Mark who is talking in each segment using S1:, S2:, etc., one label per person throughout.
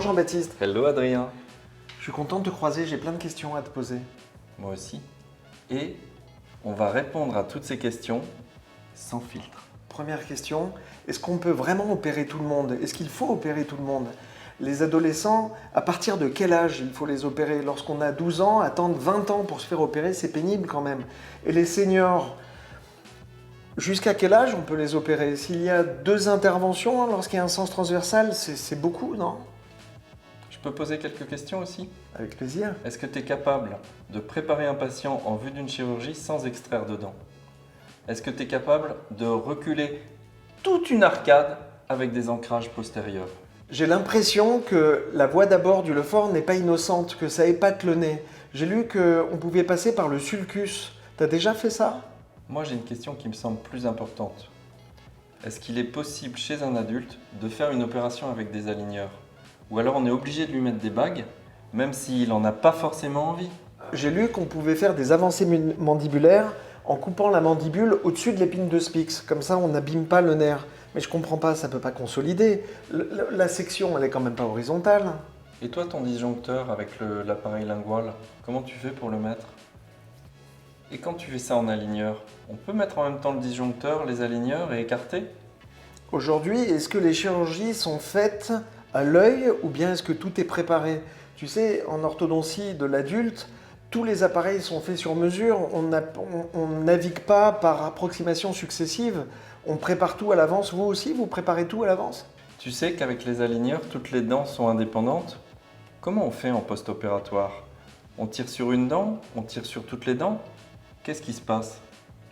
S1: Jean-Baptiste.
S2: Hello Adrien.
S1: Je suis content de te croiser, j'ai plein de questions à te poser.
S2: Moi aussi. Et on va répondre à toutes ces questions sans filtre.
S1: Première question, est-ce qu'on peut vraiment opérer tout le monde? Est-ce qu'il faut opérer tout le monde? Les adolescents, à partir de quel âge il faut les opérer? Lorsqu'on a 12 ans, attendre 20 ans pour se faire opérer, c'est pénible quand même. Et les seniors, jusqu'à quel âge on peut les opérer? S'il y a 2 interventions, lorsqu'il y a un sens transversal, c'est beaucoup, non?
S2: Je peux poser quelques questions aussi?
S1: Avec plaisir.
S2: Est-ce que tu es capable de préparer un patient en vue d'une chirurgie sans extraire de dents? Est-ce que tu es capable de reculer toute une arcade avec des ancrages postérieurs?
S1: J'ai l'impression que la voie d'abord du Lefort n'est pas innocente, que ça épate le nez. J'ai lu qu'on pouvait passer par le sulcus. T'as déjà fait ça?
S2: Moi, j'ai une question qui me semble plus importante. Est-ce qu'il est possible chez un adulte de faire une opération avec des aligneurs? Ou alors on est obligé de lui mettre des bagues, même s'il n'en a pas forcément envie?
S1: J'ai lu qu'on pouvait faire des avancées mandibulaires en coupant la mandibule au-dessus de l'épine de Spix. Comme ça, on n'abîme pas le nerf. Mais je comprends pas, ça peut pas consolider. La section, elle est quand même pas horizontale.
S2: Et toi, ton disjoncteur avec l'appareil lingual, comment tu fais pour le mettre? Et quand tu fais ça en aligneur, on peut mettre en même temps le disjoncteur, les aligneurs et écarter?
S1: Aujourd'hui, est-ce que les chirurgies sont faites à l'œil ou bien est-ce que tout est préparé? Tu sais, en orthodontie de l'adulte, tous les appareils sont faits sur mesure. On navigue pas par approximation successive. On prépare tout à l'avance. Vous aussi, vous préparez tout à l'avance?
S2: Tu sais qu'avec les aligneurs, toutes les dents sont indépendantes. Comment on fait en post-opératoire? On tire sur une dent? On tire sur toutes les dents? Qu'est-ce qui se passe?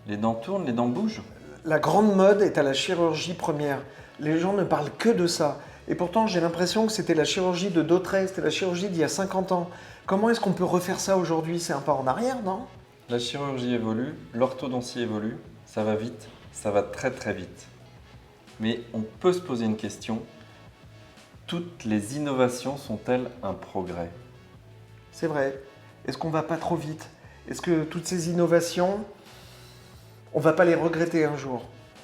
S2: Les dents tournent, les dents bougent?
S1: La grande mode est à la chirurgie première. Les gens ne parlent que de ça. Et pourtant, j'ai l'impression que c'était la chirurgie de Dautrey, c'était la chirurgie d'il y a 50 ans. Comment est-ce qu'on peut refaire ça aujourd'hui? C'est un pas en arrière, non?
S2: La chirurgie évolue, l'orthodontie évolue, ça va vite, ça va très très vite. Mais on peut se poser une question, toutes les innovations sont-elles un progrès?
S1: C'est vrai. Est-ce qu'on va pas trop vite? Est-ce que toutes ces innovations, on va pas les regretter un jour?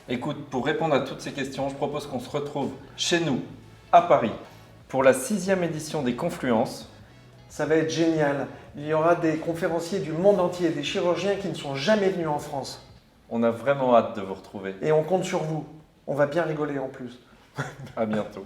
S2: Écoute, pour répondre à toutes ces questions, je propose qu'on se retrouve chez nous, à Paris, pour la 6e édition des Confluences.
S1: Ça va être génial. Il y aura des conférenciers du monde entier, des chirurgiens qui ne sont jamais venus en France.
S2: On a vraiment hâte de vous retrouver.
S1: Et on compte sur vous. On va bien rigoler en plus.
S2: À bientôt.